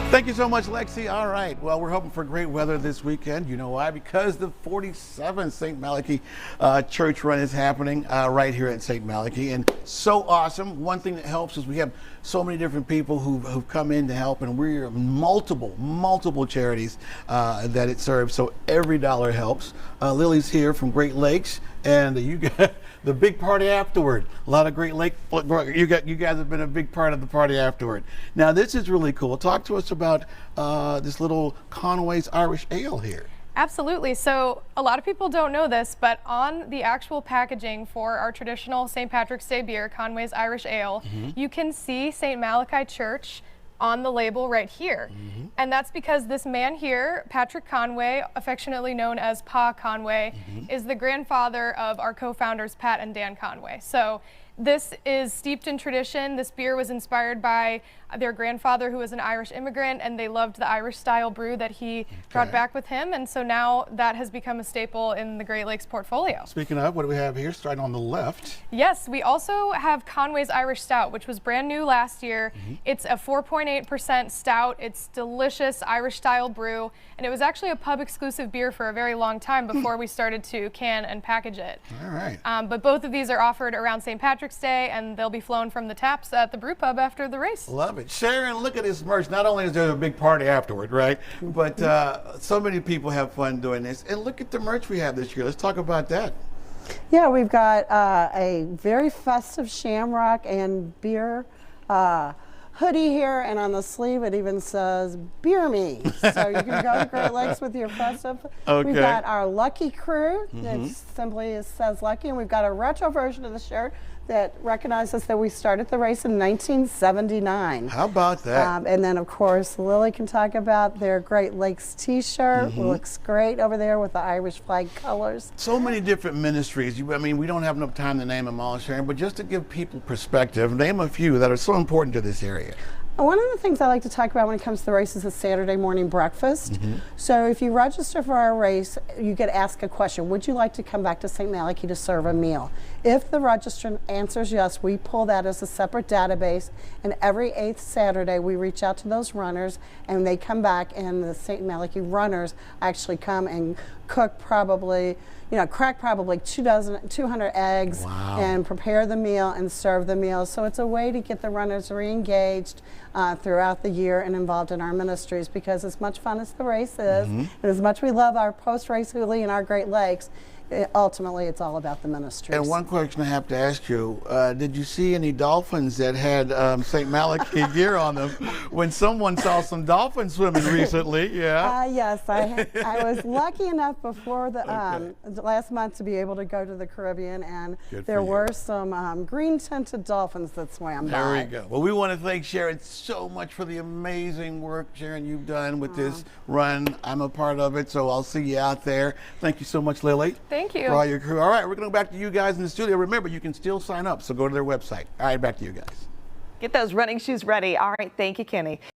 Thank you so much, Lexi. All right. Well, we're hoping for great weather this weekend. You know why? Because the 47th St. Malachy church run is happening right here at St. Malachy. And so awesome. One thing that helps is we have so many different people who've come in to help, and we're multiple charities that it serves. So every dollar helps. Lily's here from Great Lakes, and you got the big party afterward. A lot of Great Lake, you guys have been a big part of the party afterward. Now this is really cool. Talk to us about this little Conway's Irish Ale here. Absolutely. So a lot of people don't know this, but on the actual packaging for our traditional St. Patrick's Day beer, Conway's Irish Ale, you can see St. Malachy Church on the label right here. And that's because this man here, Patrick Conway, affectionately known as Pa Conway, is the grandfather of our co-founders, Pat and Dan Conway. So this is steeped in tradition. This beer was inspired by their grandfather, who was an Irish immigrant, and they loved the Irish style brew that he brought back with him. And so now that has become a staple in the Great Lakes portfolio. Speaking of, what do we have here starting on the left? Yes, we also have Conway's Irish Stout, which was brand new last year. It's a 4.8% stout. It's delicious Irish style brew, and it was actually a pub exclusive beer for a very long time before we started to can and package it. All right. But both of these are offered around St. Patrick's Day, and they'll be flown from the taps at the brew pub after the race. Love it. Sharon, look at this merch. Not only is there a big party afterward, right? But so many people have fun doing this. And look at the merch we have this year. Let's talk about that. Yeah, we've got a very festive shamrock and beer hoodie here, and on the sleeve it even says "Beer Me." So you can go to Great Lakes with your festive. We've got our Lucky Crew that simply says Lucky, and we've got a retro version of the shirt that recognizes that we started the race in 1979. How about that? And then, of course, Lily can talk about their Great Lakes t-shirt. Looks great over there with the Irish flag colors. So many different ministries. I mean, we don't have enough time to name them all, Sharon, but just to give people perspective, name a few that are so important to this area. One of the things I like to talk about when it comes to the race is the Saturday morning breakfast. So if you register for our race, you get asked a question: would you like to come back to St. Malachy to serve a meal? If the registrant answers yes, we pull that as a separate database, and every 8th Saturday we reach out to those runners, and they come back, and the St. Malachy runners actually come and cook probably, crack probably 200 eggs and prepare the meal and serve the meal. So it's a way to get the runners re-engaged throughout the year and involved in our ministries, because as much fun as the race is, and as much we love our post-race hoolie and our Great Lakes, ultimately it's all about the ministries. And one question I have to ask you, did you see any dolphins that had St. Malachy gear on them when someone saw some dolphins swimming recently? Yes, I was lucky enough before the last month to be able to go to the Caribbean, and there were some green tinted dolphins that swam by. There we go. Well, we want to thank Sharon so much for the amazing work, Sharon, you've done with this run. I'm a part of it, so I'll see you out there. Thank you so much, Lily. Thank you. For all your crew. All right, we're going to go back to you guys in the studio. Remember, you can still sign up, so go to their website. All right, back to you guys. Get those running shoes ready. All right, thank you, Kenny.